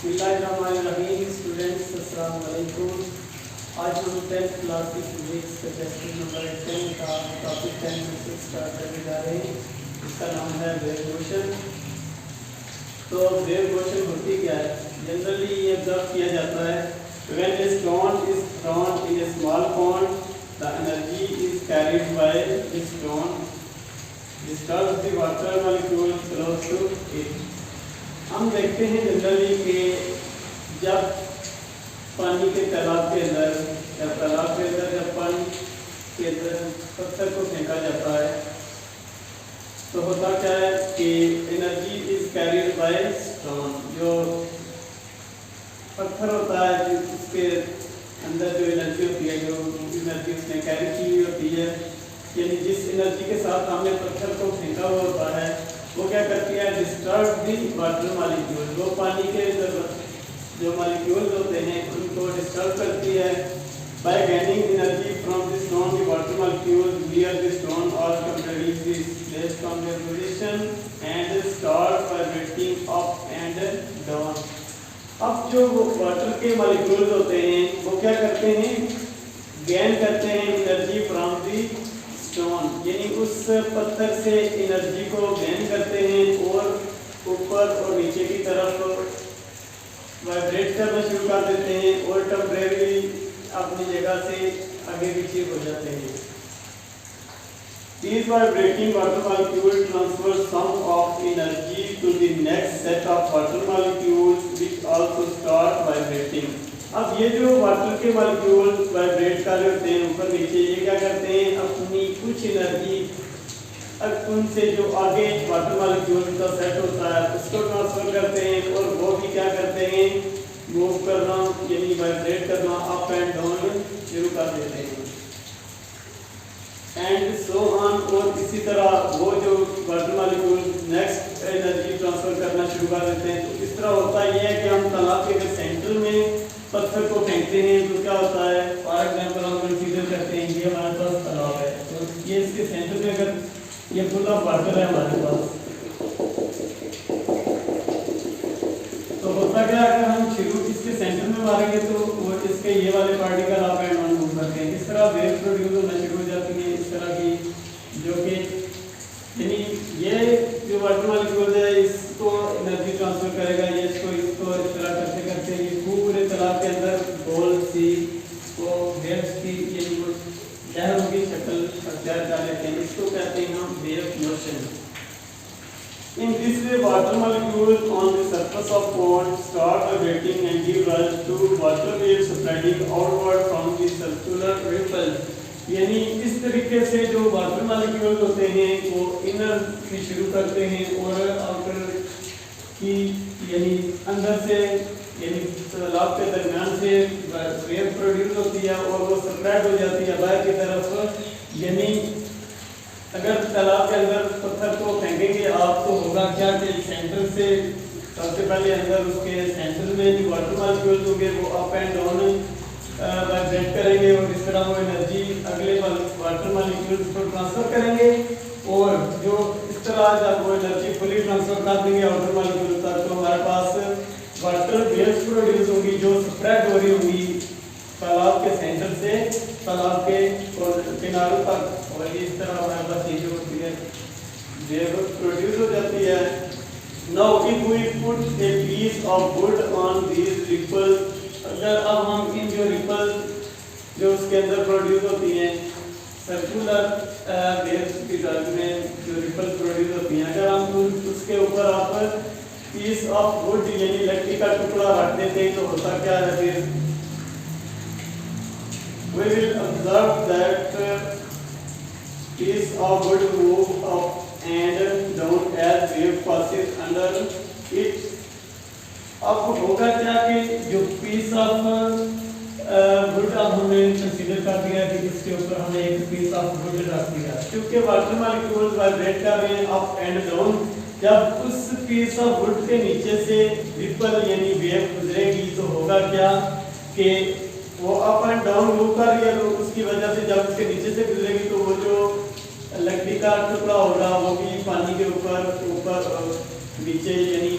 बिस्मिल्लाहिर्रहमानिर्रहीम। स्टूडेंट्स अस्सलाम वालेकुम। आज हम 10th क्लास की फिजिक्स का चैप्टर नंबर 10 का टॉपिक 10 में से स्टार्ट करने जा रहे हैं। इसका नाम है वेव मोशन। तो वेव मोशन होती क्या है? जनरली ये ऑब्जर्व किया जाता है when a stone is thrown in a small pond the energy is carried by the stone disturb the water molecule close to it. हम देखते हैं जनरली कि जब पानी के तालाब के अंदर जब पानी के अंदर पत्थर को फेंका जाता है तो होता क्या है कि energy is carried by stone. जो पत्थर होता है उसके अंदर जो एनर्जी होती है, जो एनर्जी उसने कैरी की हुई होती है, यानी जिस एनर्जी के साथ हमने पत्थर को फेंका हुआ होता है वो क्या करती है? Disturb the water molecule. वो पानी के जो मॉलिक्यूल होते हैं उनको डिस्टर्ब करती है bye gaining energy from the stone. The water molecule near the stone और temporary place from their position and start vibrating up and down. अब जो वाटर के मॉलिक्यूल्स होते हैं वो क्या करते हैं? गेन करते हैं एनर्जी फ्रॉम दी स्टोन, यानी उस पत्थर से एनर्जी को गेन करते हैं और ऊपर और नीचे की तरफ वाइब्रेट करना शुरू कर देते हैं और टेम्परेरी अपनी जगह से आगे पीछे हो जाते हैं। These vibrating water molecules transfer some of energy to the next set of water molecules which also start vibrating. अब ये जो वाटर के मॉलिक्यूल वाइब्रेट कर रहे होते हैं ऊपर नीचे, ये क्या करते हैं? अपनी कुछ एनर्जी उनसे जो आगे वाटर मॉलिक्यूल का सेट होता है उसको ट्रांसफर करते हैं और वो भी क्या करते हैं? मूव करना यानी वाइब्रेट करना अप एंड डाउन शुरू कर देते हैं एंड सो ऑन। और इसी तरह वो जो water molecule next energy transfer करना शुरू कर देते हैं। तो इस तरह होता ये है कि हम तालाब के सेंटर में पत्थर को फेंकते हैं तो क्या होता है? फॉर एग्जांपल हम कंसीडर करते हैं ये हमारे पास तालाब है, तो ये इसके सेंटर में अगर ये फुल ऑफ वाटर है हमारे पास, तो होता क्या है? अगर हम शुरू इसके सेंटर में मारेंगे तो वो इसके ये वाले particle up and down move करते हैं। इस तरह वेव प्रोड्यूस होना शुरू हो जाती है इस तरह की, जो कि यानी ये जो वाटर मॉलिक्यूल है इसको एनर्जी ट्रांसफर करेगा, ये इसको इस तरह करते करते ये पूरे तालाब के अंदर गोल सी वो वेव्स की यानी वो लहरों की शक्ल अख्तियार कर लेते हैं। इसको कहते हैं हम wave motion. In this way, water molecules on the surface of pond start vibrating and give rise to water waves spreading outward from the circular ripples. यानी इस तरीके से जो वाटर मॉलिक्यूल्स होते हैं वो इनर से शुरू करते हैं और आउटर की यानी अंदर से यानी तालाब के दरमियान से वेव प्रोड्यूस होती है और वो स्प्रेड हो जाती है बाहर की तरफ। यानी अगर तालाब के अंदर पत्थर को फेंकेंगे आप तो होगा क्या कि सेंटर से सबसे पहले अंदर उसके सेंटर में जो वाटर मॉलिक्यूल्स होंगे वो अप एंड डाउन वाइब्रेट करेंगे और इस तरह वो एनर्जी अगले वाटर मॉलिक्यूल्स को ट्रांसफर करेंगे और जो इस तरह जब वो एनर्जी फुली ट्रांसफर कर देंगे आउटर मॉलिक्यूल तक तो हमारे पास वाटर वेव्स प्रोड्यूस होंगी जो स्प्रेड हो रही होंगी तालाब के सेंटर से तालाब के किनारों तक और इस तरह हमारे पास ये जो होती है वेव प्रोड्यूस हो जाती है। Now if we put a piece of wood on these ripples, अगर अब हम इन जो रिपल जो उसके अंदर प्रोड्यूस होती हैं सर्कुलर वेव्स की तरह में जो रिपल प्रोड्यूस होती हैं, अगर हम उसके ऊपर आप पीस ऑफ वुड यानी लकड़ी का टुकड़ा रख देते हैं तो होता क्या है? फिर we will observe that piece of wood move up and down as wave passes under it. अब होगा क्या कि जो पीस ऑफ वुड अब हमने कंसीडर कर दिया कि इसके ऊपर हमने एक पीस ऑफ वुड रख दिया क्योंकि वाटर मॉलिक्यूल्स वाइब्रेट कर रहे हैं अप एंड डाउन। जब उस पीस ऑफ वुड के नीचे से रिपल यानी वेव गुजरेगी तो होगा क्या कि वो अप एंड डाउन मूव कर रही है, तो उसकी वजह से जब उसके नीचे से गुजरेगी तो वो जो लकड़ी का टुकड़ा होगा वो भी पानी के ऊपर ऊपर नीचे यानी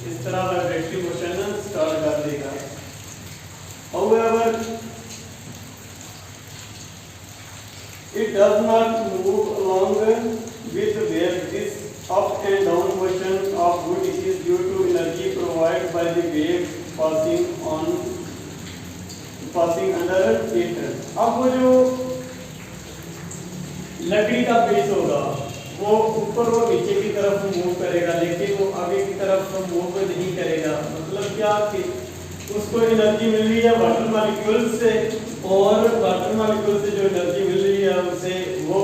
इस तरह vibratory motion start does not move along with wave. This up and down motion of wood is due to energy provided by the wave passing under it. अब वो जो लकड़ी का पीस होगा वो ऊपर और नीचे की तरफ मूव करेगा, लेकिन वो आगे की तरफ मूव नहीं करेगा। मतलब क्या कि उसको एनर्जी मिल रही है वाटर मॉलिक्यूल से, और वाटर मॉलिक्यूल से जो एनर्जी मिल रही है उसे वो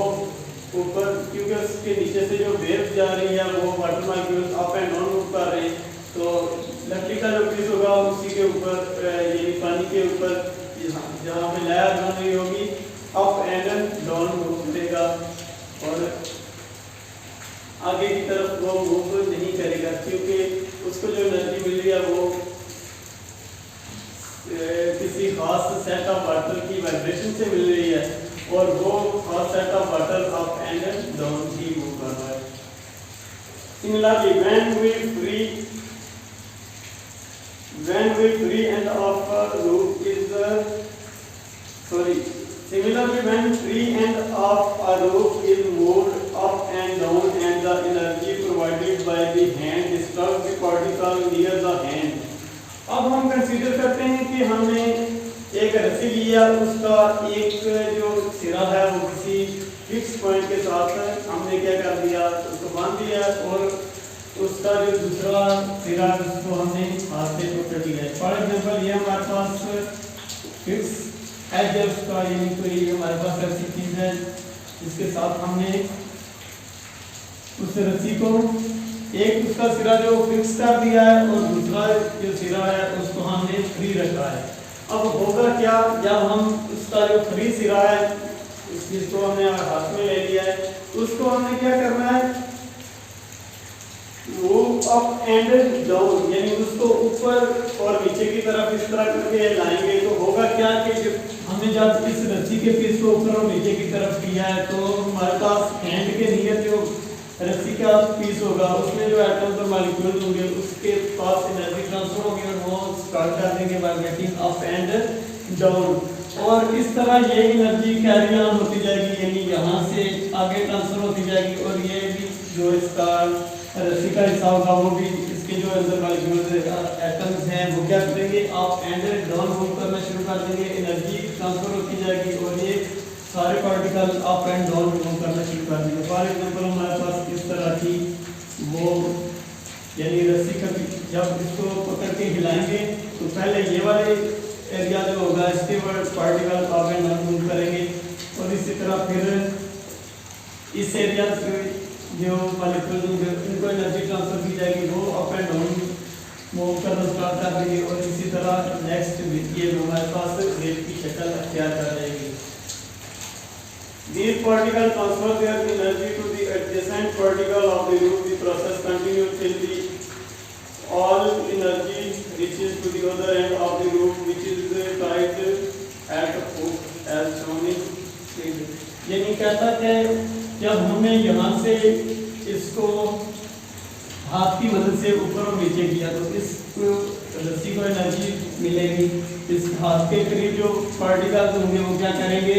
ऊपर, क्योंकि उसके नीचे से जो वेव जा रही है वो water molecule up and down move कर रहे हैं, तो लकड़ी का जो पीस होगा उसी के ऊपर यानी पानी के ऊपर जहाँ पे लहर बन रही होगी अप एंड डाउन मूव करेगा, और आगे की तरफ वो मूव नहीं करेगा, क्योंकि उसको जो एनर्जी मिल रही है वो किसी खास सेट ऑफ वाटर की वाइब्रेशन से मिल रही है, और वो खास set of water up and down he move कर रहा है। Similarly when we free end of a loop is similarly when free end of a loop is moved up and down and the energy provided by the hand disturbs the particle near the hand. अब हम consider करते हैं कि हमने एक रस्सी लिया, उसका एक जो सिरा है वो किसी फिक्स पॉइंट के साथ हमने क्या कर दिया, उसको बांध दिया, और उसका जो दूसरा सिरा उसको हमने हाथ से पकड़ लिया। फॉर एग्जांपल ये हमारे पास फिक्स एज है उसका, यानी कोई हमारे पास ऐसी चीज है जिसके साथ हमने उस रस्सी को एक उसका सिरा जो फिक्स कर दिया है और दूसरा जो सिरा है उसको हमने फ्री रखा है। अब होगा क्या, जब हम उसका जो फ्री सिरा है इस चीज को हमने हाथ में ले लिया है, उसको हमने क्या करना है, मूव अप एंड डाउन, यानी उसको ऊपर और नीचे की तरफ इस तरह करके लाएंगे, तो होगा क्या कि हमने जब इस रस्सी के पीस को ऊपर और नीचे की तरफ किया है तो हमारे पास हैंड के नियर जो रस्सी का पीस होगा उसमें जो एटम्स और मॉलिक्यूल्स होंगे उसके पास एनर्जी ट्रांसफर होगी और वो स्टार्ट कर देंगे वाइब्रेटिंग अप एंड डाउन, और इस तरह ये एनर्जी कैरी ऑन होती जाएगी, यानी यहाँ से आगे ट्रांसफर होती जाएगी, और ये भी जो इसका रस्सी का हिस्सा होगा वो भी इसके जो अंदर मॉलिक्यूल्स एटम्स हैं वो क्या करेंगे, अप एंड डाउन मूव करना शुरू कर देंगे, एनर्जी ट्रांसफर होती जाएगी और ये सारे particle up and down move करना शुरू कर देंगे। फॉर एग्जांपल हमारे पास इस तरह की वो यानी रस्सी का जब इसको पकड़ के हिलाएंगे तो पहले ये वाले एरिया जो होगा इसके particle up and down move करेंगे, और इसी तरह फिर इस एरिया से जो मॉलिक्यूल्स होंगे उनको एनर्जी ट्रांसफर की जाएगी, वो अप एंड डाउन मूव करना स्टार्ट कर देंगे, और इसी तरह नेक्स्ट ये हमारे पास वेव की शक्ल अख्तियार कर जाएगी। These particles transfer their energy to the adjacent particle of the loop. The process continues till the all energy reaches to the other end of the loop, which is tied at the hook as shown in figure. यानी कहता है जब हमने यहाँ से इसको हाथ की मदद से ऊपर और नीचे किया तो इस रस्सी को एनर्जी मिलेगी, इस हाथ के करीब जो पार्टिकल्स होंगे वो क्या करेंगे,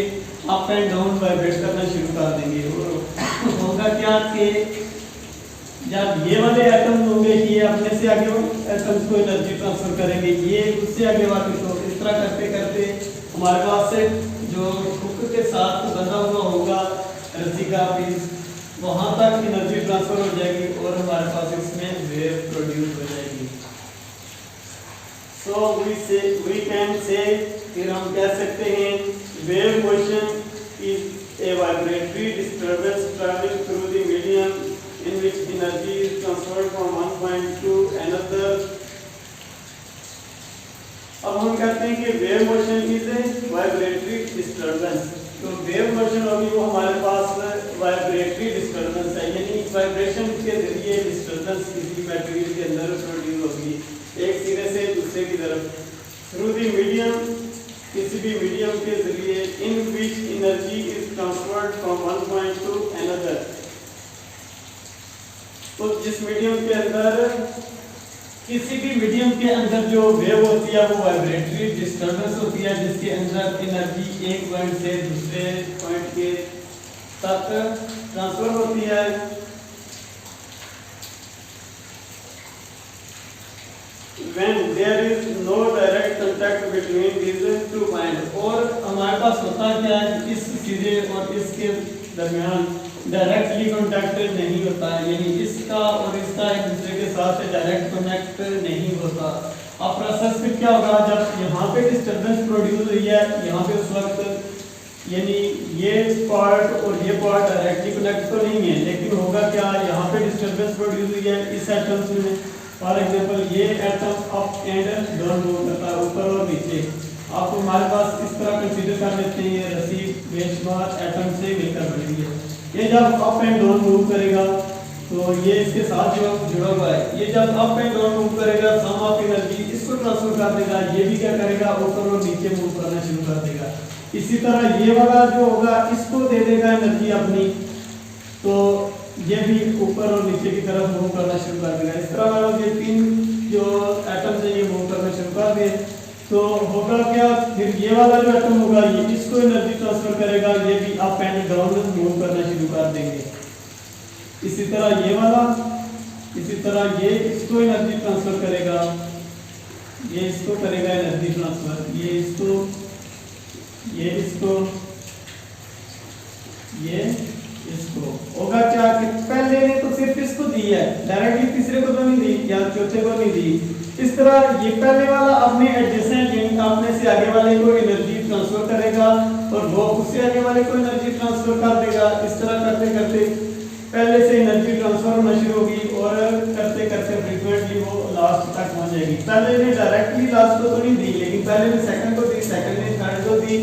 अप एंड डाउन वाइब्रेट करना शुरू कर देंगे, और होगा क्या कि जब ये वाले एटम्स होंगे कि ये अपने से आगे एटम्स को एनर्जी ट्रांसफर करेंगे, ये उससे आगे वाले, तो इस तरह करते करते हमारे पास से जो हुक के साथ बंधा हुआ होगा रस्सी का पीस वहाँ तक एनर्जी ट्रांसफर हो जाएगी और हमारे पास इसमें वेव प्रोड्यूस हो जाएगी। So we can say, फिर हम कह सकते हैं wave motion is a vibratory disturbance traveling through the medium in which energy is transferred from one point to another. अब हम कहते हैं कि wave motion is a vibratory disturbance, तो वेव मोशन होगी वो हमारे पास वाइब्रेटरी डिस्टर्बेंस है, यानी वाइब्रेशन के जरिए डिस्टर्बेंस किसी मटेरियल के अंदर प्रोड्यूस होगी एक सिरे से दूसरे की तरफ थ्रू द मीडियम, किसी भी मीडियम के जरिए इन which energy is transferred from one point two another. तो जिस मीडियम के अंदर किसी भी मीडियम के अंदर जो वेव होती है वो वाइब्रेटरी डिस्टर्बेंस होती है, जिसके अंदर एनर्जी एक पॉइंट से दूसरे पॉइंट के तक ट्रांसफर होती है। When there is no direct contact between these two points, और हमारे पास होता क्या है, इस सिरे और इसके दरमियान डायरेक्टली कांटेक्ट नहीं होता है, यानी इसका और इसका एक दूसरे के साथ डायरेक्ट कनेक्ट नहीं होता। अब प्रोसेस फिर क्या होगा, जब यहाँ पे डिस्टर्बेंस प्रोड्यूस हुई है, यहाँ पे उस वक्त यानी ये पार्ट और ये पार्ट डायरेक्टली कनेक्ट तो नहीं है, लेकिन होगा क्या, यहाँ पे डिस्टर्बेंस प्रोड्यूस हुई है इस एटम्स में। फॉर एग्जांपल ये atom up and down move करता है, ऊपर और नीचे। आप हमारे पास इस तरह कंसीडर कर लेते हैं, ये रस्सी बेशुमार एटम से मिलकर बनी है। ये जब अप एंड डाउन मूव करेगा तो ये इसके साथ जो जुड़ा हुआ है, ये जब अप एंड डाउन मूव करेगा सम ऑफ एनर्जी इसको ट्रांसफर कर देगा, ये भी क्या करेगा, ऊपर और नीचे मूव करना शुरू कर देगा। इसी तरह ये वाला जो होगा इसको दे देगा एनर्जी अपनी, तो ये भी ऊपर और नीचे की तरफ मूव करना शुरू कर देगा। इस तरह वाला ये तीन जो एटम्स हैं ये मूव करना शुरू कर दे, तो होगा क्या, फिर ये वाला जो एटम होगा ये इसको एनर्जी ट्रांसफर करेगा, ये भी अप एंड डाउन मूव करना शुरू कर देंगे। इसी तरह ये वाला, इसी तरह ये इसको एनर्जी ट्रांसफर करेगा, ये इसको करेगा एनर्जी ट्रांसफर, ये इसको, ये इसको, ये इसको। होगा क्या कि पहले ने तो सिर्फ इसको दी है, डायरेक्टली तीसरे को तो नहीं दी या चौथे को नहीं दी। इस तरह ये पहले वाला अपने एडजेसेंट यानी अपने से आगे वाले को एनर्जी ट्रांसफर करेगा और वो उससे आगे वाले को एनर्जी ट्रांसफर कर देगा। इस तरह करते करते पहले से एनर्जी ट्रांसफर होना शुरू होगी और करते करते फ्रीक्वेंटली वो लास्ट तक पहुंच जाएगी। पहले ने डायरेक्टली लास्ट को तो नहीं दी, लेकिन पहले ने सेकंड को दी, सेकंड ने थर्ड को दी,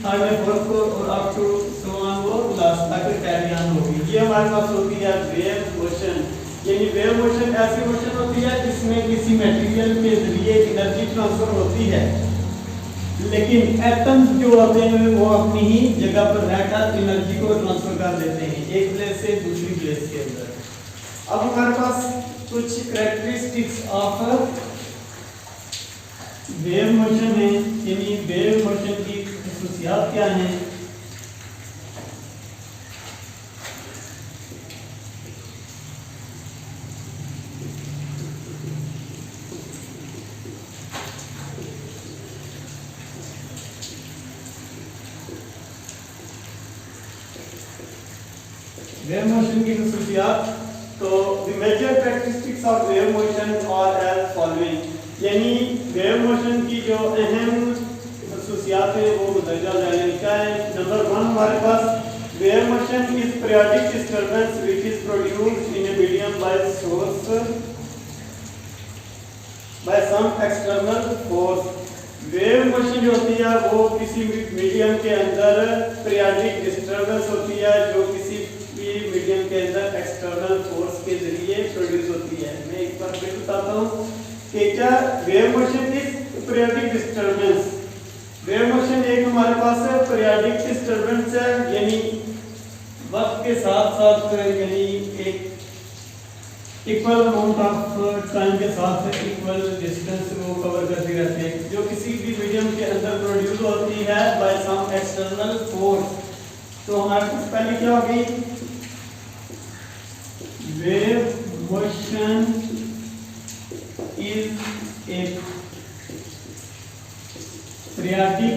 थर्ड ने फोर्थ को, और अप टू सो ऑन वो लास्ट तक कैरी ऑन होगी। ये हमारे पास होती है वेव मोशन, यानी वेव मोशन ऐसी मोशन होती है जिसमें किसी मटेरियल के जरिए एनर्जी ट्रांसफर होती है, लेकिन एटम्स जो होते हैं वो अपनी ही जगह पर रहकर एनर्जी को ट्रांसफर कर देते हैं एक प्लेस से दूसरी प्लेस के अंदर। अब हमारे पास कुछ कैरेक्टरिस्टिक्स ऑफ वेव मोशन है, यानी वेव मोशन की खासियत क्या है। वेव मोशन की खासियत, तो the major characteristics of wave motion are as following, यानी वेव मोशन की जो अहम खासियत है वो मुद्दा जाने का है। नंबर 1 हमारे पास wave motion is periodic disturbance which is produced in a medium bye source bye some external force. Wave motion जो होती है वो किसी मीडियम के अंदर पीरियोडिक डिस्टर्बेंस होती है जो किसी मीडियम के अंदर एक्सटर्नल फोर्स के जरिए प्रोड्यूस होती है। मैं एक बार फिर बताता हूँ कि क्या wave motion is periodic disturbance. Wave motion एक हमारे पास पीरियोडिक डिस्टर्बेंस है, यानी वक्त के साथ साथ यानी एक इक्वल अमाउंट ऑफ टाइम के साथ इक्वल डिस्टेंस को कवर करती रहती है, जो किसी भी मीडियम के अंदर प्रोड्यूस होती है बाय सम एक्सटर्नल फोर्स। तो हमारे पास पहले क्या होगी, wave motion is a periodic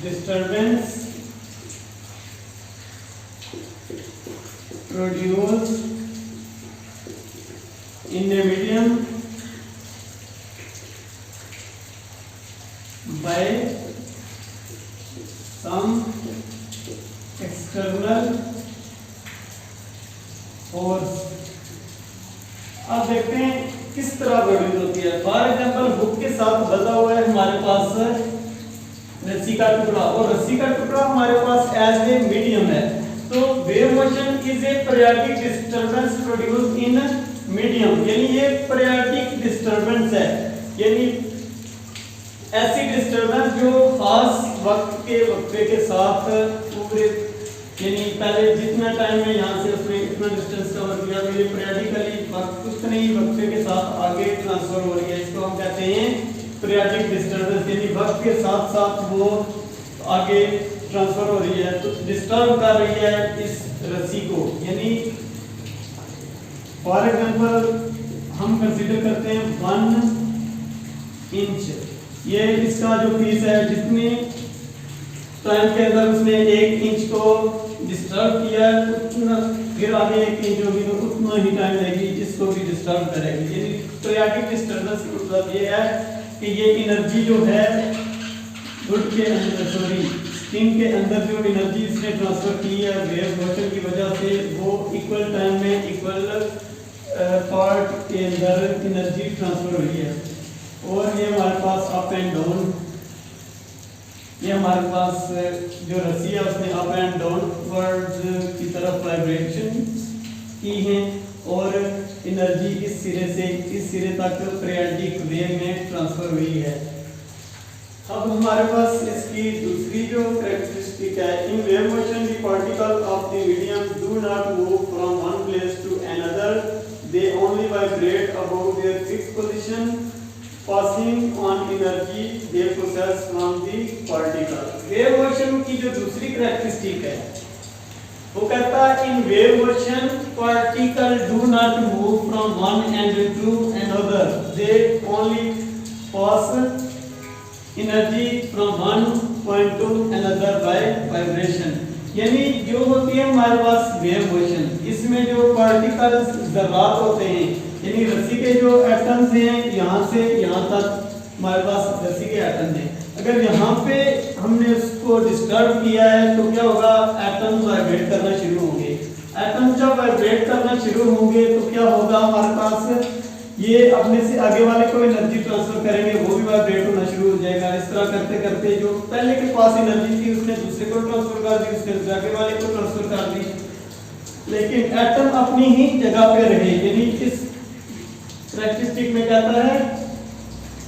disturbance produced in a medium by some external force। अब देखते हैं किस तरह प्रोड्यूस होती है। फॉर एग्जांपल बुक के साथ बंधा हुआ है हमारे पास रस्सी का टुकड़ा, और रस्सी का टुकड़ा हमारे पास एज ए मीडियम है। तो wave motion is a periodic disturbance produced in medium, यानी ये पीरियोडिक डिस्टर्बेंस है, यानी ऐसी डिस्टर्बेंस जो खास वक्त के वक्फे के साथ पूरे, यानी पहले जितना टाइम है यहाँ से उसमें इतना डिस्टेंस कवर किया, तो ये पीरियोडिकली वक्त उतने ही वक्फे के साथ आगे ट्रांसफर हो रही है। इसको हम कहते हैं पीरियोडिक डिस्टर्बेंस, यानी वक्त के साथ साथ वो आगे ट्रांसफर हो रही है तो डिस्टर्ब कर रही है इस रस्सी को, यानी फॉर एग्जांपल हम कंसीडर करते हैं 1 इंच, ये इसका जो पीस है जितने टाइम के अंदर उसने 1 इंच को डिस्टर्ब किया है उतना फिर आगे 1 इंच होगी तो उतना ही टाइम लेगी इसको भी डिस्टर्ब करेगी। यानी पीरियोडिक डिस्टर्बेंस का मतलब ये है कि ये एनर्जी जो है वुड के अंदर स्किन के अंदर जो एनर्जी इसने ट्रांसफर की है वेव मोशन की वजह से वो इक्वल टाइम में इक्वल पार्ट के अंदर एनर्जी ट्रांसफर हुई है। और ये हमारे पास अप एंड डाउन, ये हमारे पास जो रस्सी है उसने अप एंड डाउन वर्ड्स की तरफ वाइब्रेशन की है और एनर्जी इस सिरे से इस सिरे तक पीरियोडिक वेव में ट्रांसफर हुई है। अब हमारे पास इसकी दूसरी जो कैरेक्टरिस्टिक है, in wave motion the particle of the medium do not move from one place to another, they only vibrate about their fixed position passing on energy they possess from the particle। Wave motion की जो दूसरी characteristic है वो कहता है in wave motion particle do not move from one and to another, they only pass energy from one point two another by vibration. यानी जो होती है हमारे पास वेव मोशन, इसमें जो पार्टिकल्स ज़र्रात होते हैं, यानी रस्सी के जो एटम्स हैं यहाँ से यहाँ तक हमारे पास रस्सी के एटम्स हैं, अगर यहाँ पे हमने उसको डिस्टर्ब किया है तो क्या होगा, एटम्स वाइब्रेट करना शुरू होंगे। एटम्स जब वाइब्रेट करना शुरू होंगे तो क्या होगा, हमारे पास ये अपने से आगे वाले को एनर्जी ट्रांसफर करेंगे, वो भी वाइब्रेट होना शुरू हो जाएगा। इस तरह करते करते जो पहले के पास एनर्जी थी उसने दूसरे को ट्रांसफर कर दी, उसने आगे वाले को ट्रांसफर कर दी, लेकिन एटम अपनी ही जगह पे रहे। यानी इस कैरेक्टरिस्टिक में कहता है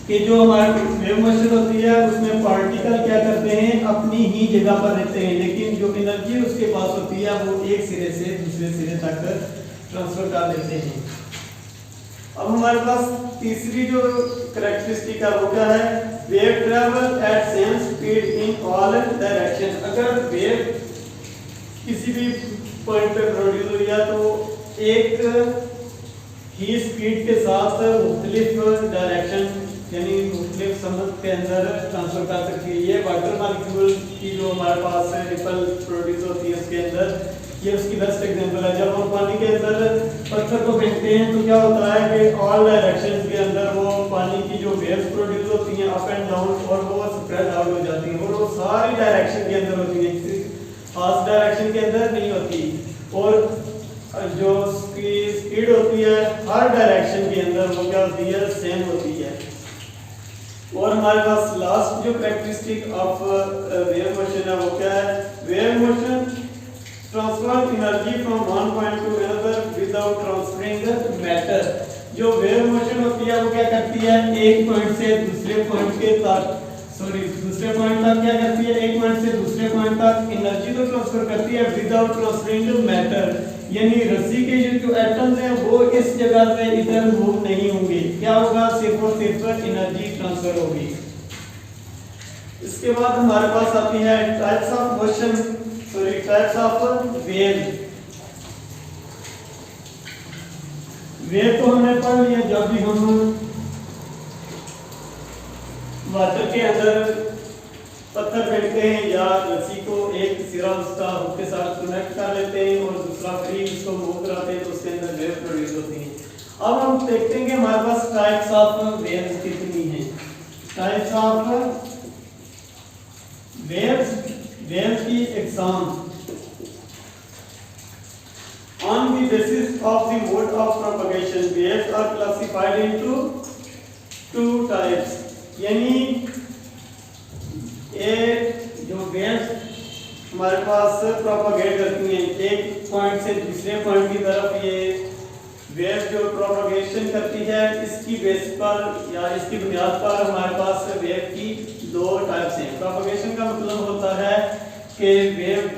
कि जो हमारी वेव मोशन होती है उसमें पार्टिकल क्या करते हैं, अपनी ही जगह पर रहते हैं, लेकिन जो एनर्जी उसके पास होती है वो एक सिरे से दूसरे सिरे तक ट्रांसफर कर देते हैं। अब हमारे पास तीसरी जो कैरेक्टरिस्टिक है वो क्या है, wave travel eight same speed in all direction. अगर वेव किसी भी पॉइंट पे प्रोड्यूस हुई है तो एक ही स्पीड के साथ मुख्तलिफ डायरेक्शन यानी मुख्तलिफ समय के अंदर ट्रांसफर कर सकती है। ये वाटर मॉलिक्यूल की जो हमारे पास रिपल प्रोड्यूस होती है उसके अंदर, ये उसकी बेस्ट एग्जांपल है। जब हम पानी के अंदर पत्थर को फेंकते हैं तो क्या होता है कि ऑल डायरेक्शंस के अंदर वो पानी की जो वेव्स प्रोड्यूस होती हैं अप एंड डाउन, और वो स्प्रेड आउट हो जाती हैं और वो सारी डायरेक्शन के अंदर होती है, किसी खास डायरेक्शन के अंदर नहीं होती। और जो उसकी स्पीड होती है हर डायरेक्शन के अंदर वो क्या होती है, सेम होती है। और हमारे पास लास्ट जो कैरेक्टरिस्टिक ऑफ वेव मोशन है वो क्या है, wave motion transfer energy from one point two another without transferring matter. जो वेव मोशन होती है वो क्या करती है, एक पॉइंट से दूसरे पॉइंट के तक दूसरे पॉइंट तक क्या करती है, एक पॉइंट से दूसरे पॉइंट तक एनर्जी तो ट्रांसफर करती है विदाउट ट्रांसफरिंग मैटर। यानी रस्सी के जो एटम्स हैं वो इस जगह से इधर मूव नहीं होंगे, क्या होगा, सिर्फ और सिर्फ एनर्जी ट्रांसफर होगी। इसके बाद हमारे पास आती है types of motion, types of wave. Wave तो हमने पढ़ लिया, जब भी हम वाटर के अंदर पत्थर फेंकते हैं या रस्सी को एक सिरा उसका हुक के साथ कनेक्ट कर लेते हैं और दूसरा फ्री उसको मूव कराते हैं तो उसके अंदर वेव प्रोड्यूस होती है। अब हम देखते हैं कि हमारे पास टाइप्स ऑफ वेव्स कितनी हैं। टाइप्स ऑफ वेव्स की exam on the basis of the mode of propagation waves are classified into two types। यानी एक जो वेव्स हमारे पास प्रोपेगेट करती हैं एक पॉइंट से दूसरे पॉइंट की तरफ, ये वेव जो प्रोपेगेशन करती है इसकी बेस पर या इसकी बुनियाद पर हमारे पास वेव की दो टाइप्स हैं। प्रोपेगेशन का मतलब होता है कि वेव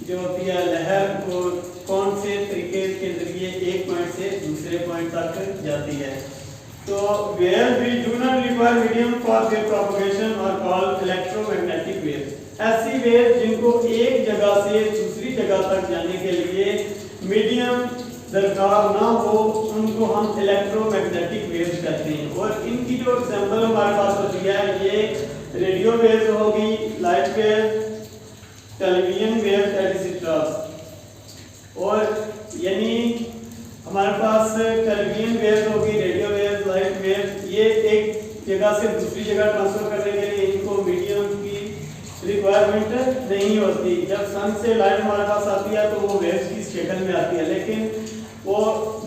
जो होती है लहर को कौन से तरीके के जरिए एक पॉइंट से दूसरे पॉइंट तक जाती है। तो waves we do not require medium for their propagation are called electromagnetic waves. ऐसी वेव जिनको एक जगह से दूसरी जगह तक जाने के लिए मीडियम दरकार ना हो उनको हम इलेक्ट्रोमैग्नेटिक वेव्स कहते हैं। और इनकी जो एग्जांपल हमारे पास होती है ये रेडियो वेव्स होगी, light wave, television waves etcetera. और यानी हमारे पास टेलीविजन वेव्स होगी, रेडियो वेव्स, लाइट वेव्स, ये एक जगह से दूसरी जगह ट्रांसफर करने के लिए इनको मीडियम की रिक्वायरमेंट नहीं होती। जब सन से लाइट हमारे पास आती है तो वो वेव्स की शक्ल में आती है, लेकिन वो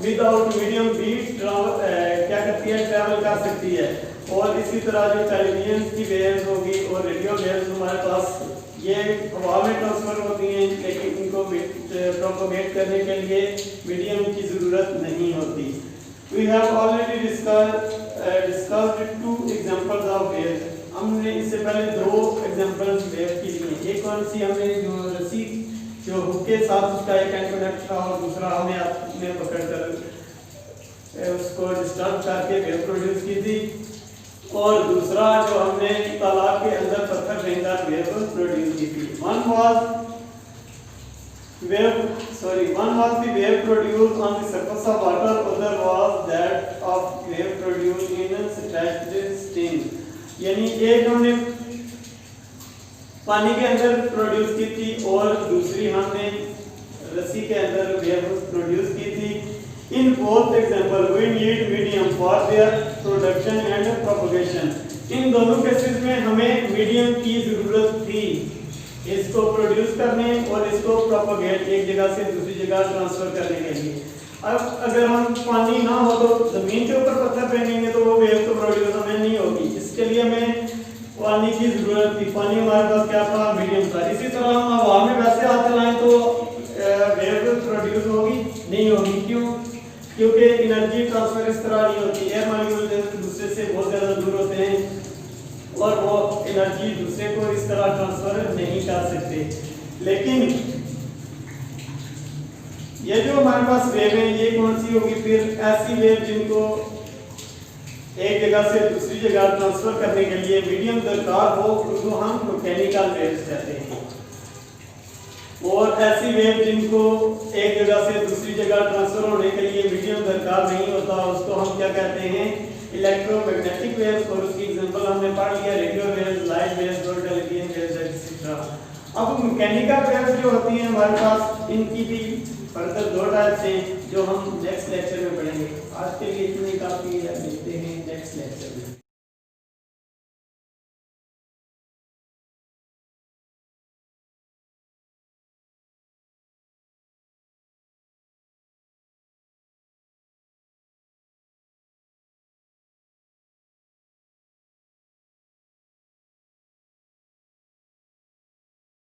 विदाउट मीडियम भी क्या करती है, ट्रैवल कर सकती है। और इसी तरह जो टेलीविजन की वेव्स होगी और रेडियो वेव्स हमारे पास ये हवा में ट्रांसफर होती हैं, लेकिन इनको प्रोपोगेट करने के लिए मीडियम की ज़रूरत नहीं होती। We have already discussed two examples of waves. हमने इससे पहले दो एग्जांपल्स वेव की ली हैं। एक कौन सी, हमने जो रस्सी जो हुक के साथ उसका एक एंड कनेक्ट था और दूसरा हमने अपने पकड़कर उसको डिस्टर्ब करके वेव प्रोड्यूस की थी। और दूसरा जो हमने तालाब के अंदर पत्थर फेंककर वेव प्रोड्यूस की थी। one was the wave produced on the surface of water, other was that of wave produced in a stretched string। यानी एक हमने पानी के अंदर प्रोड्यूस की थी और दूसरी हमने रस्सी के अंदर वेव प्रोड्यूस की थी। In both example we need medium for their production and propagation। इन दोनों केसेस में हमें मीडियम की जरूरत थी इसको प्रोड्यूस करने और इसको प्रोपोगेट एक जगह से दूसरी जगह ट्रांसफर करने के लिए। अब अगर हम पानी ना हो तो जमीन के ऊपर पत्थर फेंकेंगे तो वो वेव तो प्रोड्यूस हमें नहीं होगी। इसके लिए हमें पानी की जरूरत थी। पानी हमारे पास क्या था, मीडियम था। इसी तरह हम हवा में वैसे हाथ चलाएं तो वेव प्रोड्यूस होगी नहीं होगी। क्यों? क्योंकि एनर्जी ट्रांसफर इस तरह नहीं होती। एयर मॉलिक्यूल एक दूसरे से बहुत ज़्यादा दूर होते हैं और वो एनर्जी दूसरे को इस तरह ट्रांसफर नहीं कर सकते। लेकिन ये जो हमारे पास वेव है ये कौन सी होगी? फिर ऐसी वेव जिनको एक जगह से दूसरी जगह ट्रांसफर करने के लिए मीडियम दरकार हो उनको हम मैकेनिकल वेव्स कहते हैं। और ऐसी वेव जिनको एक जगह से दूसरी जगह ट्रांसफर होने के लिए मीडियम दरकार नहीं होता उसको हम क्या कहते हैं? Electromagnetic waves. और उसकी एग्जांपल हमने पढ़ लिया, रेडियो वेव्स, लाइट वेव्स और टेलीविजन वेव्स एटसेट्रा। अब मैकेनिकल वेव्स जो होती हैं हमारे पास इनकी भी फर्दर दो टाइप्स हैं जो हम नेक्स्ट लेक्चर में पढ़ेंगे। आज के लिए इतनी काफी है, मिलते हैं नेक्स्ट लेक्चर में।